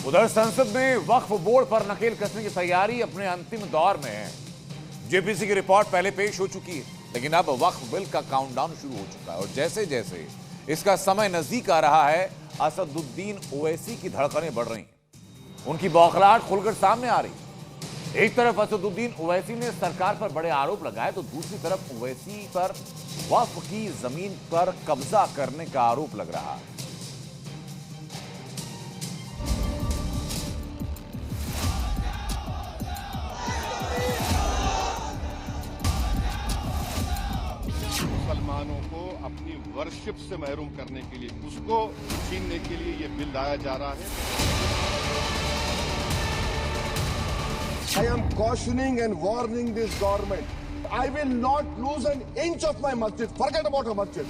उधर संसद में वक्फ बोर्ड पर नकेल कसने की तैयारी अपने अंतिम दौर में है। जेपीसी की रिपोर्ट पहले पेश हो चुकी है, लेकिन अब वक्फ बिल का काउंटडाउन शुरू हो चुका है और जैसे जैसे इसका समय नजदीक आ रहा है, असदुद्दीन ओवैसी की धड़कनें बढ़ रही हैं। उनकी बौखलाहट खुलकर सामने आ रही है। एक तरफ असदुद्दीन ओवैसी ने सरकार पर बड़े आरोप लगाए, तो दूसरी तरफ ओवैसी पर वक्फ की जमीन पर कब्जा करने का आरोप लग रहा है। मुसलमानों को अपनी वर्शिप से महरूम करने के लिए, उसको छीनने के लिए ये बिल लाया जा रहा है। I am cautioning and warning this government. I will not lose an inch of my masjid. Forget about a masjid.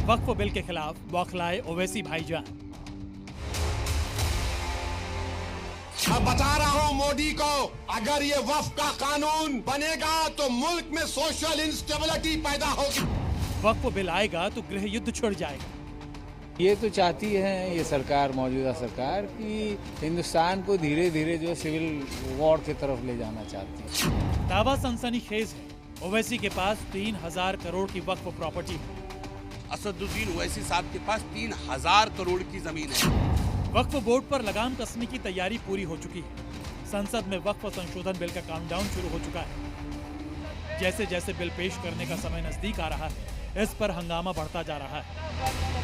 Waqf bill के खिलाफ बौखलाए ओवैसी भाईजान। मैं बता रहा हूं मोदी को, अगर ये वक्फ का कानून बनेगा तो मुल्क में सोशल इंस्टेबिलिटी पैदा होगी। वक्फ बिल आएगा तो गृह युद्ध छिड़ जाएगा। ये तो चाहती है ये सरकार, मौजूदा सरकार, कि हिंदुस्तान को धीरे धीरे जो सिविल वॉर की तरफ ले जाना चाहती है। दावा सनसनीखेज है, ओवैसी के पास 3000 करोड़ की वक्फ प्रॉपर्टी है। असदुद्दीन ओवैसी साहब के पास 3000 करोड़ की जमीन है। वक्फ बोर्ड पर लगाम कसने की तैयारी पूरी हो चुकी है। संसद में वक्फ संशोधन बिल का काउंटडाउन शुरू हो चुका है। जैसे जैसे बिल पेश करने का समय नजदीक आ रहा है, इस पर हंगामा बढ़ता जा रहा है।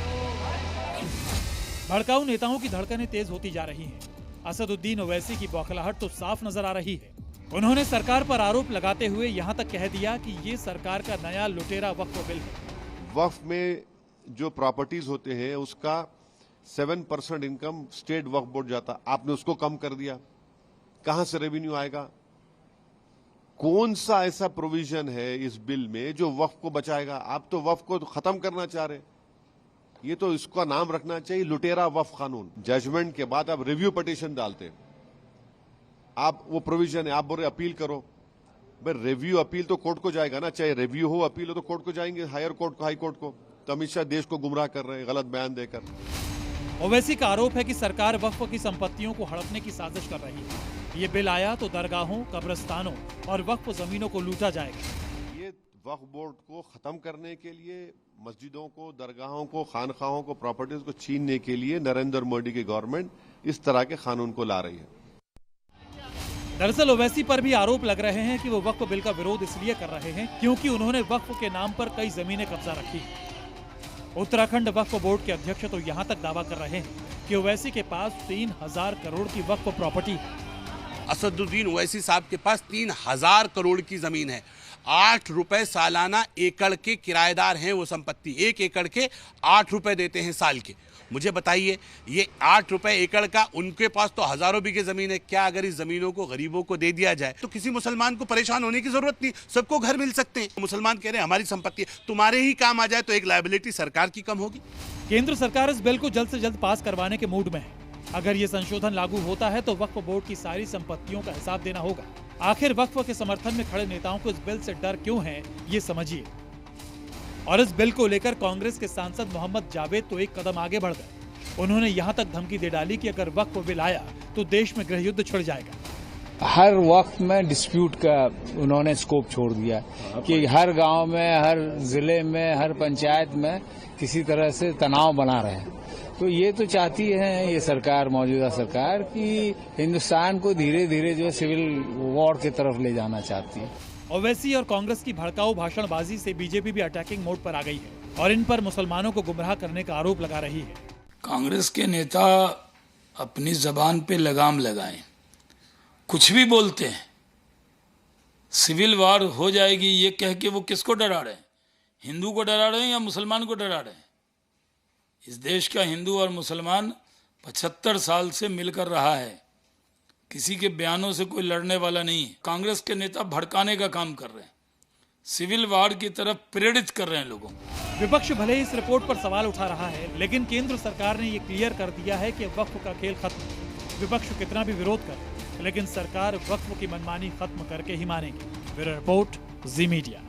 भड़काऊ नेताओं की धड़कनें तेज होती जा रही हैं। असदुद्दीन ओवैसी की बौखलाहट तो साफ नजर आ रही है। उन्होंने सरकार पर आरोप लगाते हुए यहां तक कह दिया कि ये सरकार का नया लुटेरा वक्फ बिल है। वक्फ में जो प्रॉपर्टीज होते हैं उसका 7% इनकम स्टेट वक्फ बोर्ड जाता, आपने उसको कम कर दिया। कहां से रेवेन्यू आएगा? कौन सा ऐसा प्रोविजन है इस बिल में जो वक्फ को बचाएगा? आप तो वक्फ को खत्म करना चाह रहे। ये तो इसका नाम रखना चाहिए लुटेरा वक्फ कानून। जजमेंट के बाद आप रिव्यू पिटीशन डालते, आप वो प्रोविजन है, आप बोल रहे अपील करो। भाई रिव्यू अपील तो कोर्ट को जाएगा ना, चाहे रिव्यू हो अपील हो तो कोर्ट को जाएंगे, हायर कोर्ट को, हाई कोर्ट को। तो अमित शाह देश को गुमराह कर रहे हैं गलत बयान देकर। ओवैसी का आरोप है कि सरकार वक्फ की संपत्तियों को हड़पने की साजिश कर रही है। ये बिल आया तो दरगाहों, कब्रिस्तानों और वक्फ जमीनों को लूटा जाएगा। ये वक्फ बोर्ड को खत्म करने के लिए, मस्जिदों को, दरगाहों को, खानखाहों को, प्रॉपर्टीज को छीनने के लिए नरेंद्र मोदी की गवर्नमेंट इस तरह के कानून को ला रही है। दरअसल ओवैसी पर भी आरोप लग रहे हैं कि वो वक्फ बिल का विरोध इसलिए कर रहे हैं क्योंकि उन्होंने वक्फ के नाम पर कई जमीनें कब्जा रखी है। उत्तराखंड वक्फ बोर्ड के अध्यक्ष तो यहाँ तक दावा कर रहे हैं कि ओवैसी के पास 3000 करोड़ की वक्फ प्रॉपर्टी है। असदुद्दीन ओवैसी साहब के पास 3000 करोड़ की जमीन है। 8 रुपए सालाना एकड़ के किराएदार हैं वो संपत्ति। 1 एकड़ के 8 रुपए देते हैं साल के। मुझे बताइए, ये 8 रुपए एकड़ का, उनके पास तो हजारों बीघे जमीन है। क्या अगर इस जमीनों को गरीबों को दे दिया जाए तो किसी मुसलमान को परेशान होने की जरूरत नहीं, सबको घर मिल सकते हैं। मुसलमान कह रहे हैं हमारी संपत्ति है, तुम्हारे ही काम आ जाए तो एक लायबिलिटी सरकार की कम होगी। केंद्र सरकार इस बिल को जल्द से जल्द पास करवाने के मूड में है। अगर ये संशोधन लागू होता है तो वक्फ बोर्ड की सारी संपत्तियों का हिसाब देना होगा। आखिर वक्फ के समर्थन में खड़े नेताओं को इस बिल से डर क्यों है, ये समझिए। और इस बिल को लेकर कांग्रेस के सांसद मोहम्मद जावेद तो एक कदम आगे बढ़ गए। उन्होंने यहाँ तक धमकी दे डाली कि अगर वक्फ बिल आया तो देश में गृह युद्ध छिड़ जाएगा। हर वक्त में डिस्प्यूट का उन्होंने स्कोप छोड़ दिया कि हर गांव में, हर जिले में, हर पंचायत में किसी तरह से तनाव बना रहे। तो ये तो चाहती है ये सरकार, मौजूदा सरकार, कि हिंदुस्तान को धीरे धीरे जो सिविल वॉर की तरफ ले जाना चाहती है। ओवैसी और कांग्रेस की भड़काऊ भाषणबाजी से बीजेपी भी अटैकिंग मोड पर आ गई है और इन पर मुसलमानों को गुमराह करने का आरोप लगा रही है। कांग्रेस के नेता अपनी जबान पे लगाम लगाएं, कुछ भी बोलते हैं। सिविल वार हो जाएगी ये कह के वो किसको डरा रहे हैं? हिंदू को डरा रहे हैं या मुसलमान को डरा रहे हैं? इस देश का हिंदू और मुसलमान 75 साल से मिलकर रहा है। किसी के बयानों से कोई लड़ने वाला नहीं है। कांग्रेस के नेता भड़काने का काम कर रहे हैं, सिविल वार की तरफ प्रेरित कर रहे हैं लोगों को। विपक्ष भले ही इस रिपोर्ट पर सवाल उठा रहा है, लेकिन केंद्र सरकार ने ये क्लियर कर दिया है कि वक्फ का खेल खत्म। विपक्ष कितना भी विरोध करे, लेकिन सरकार वक्फ की मनमानी खत्म करके ही मानेगी। ब्यूरो रिपोर्ट, जी मीडिया।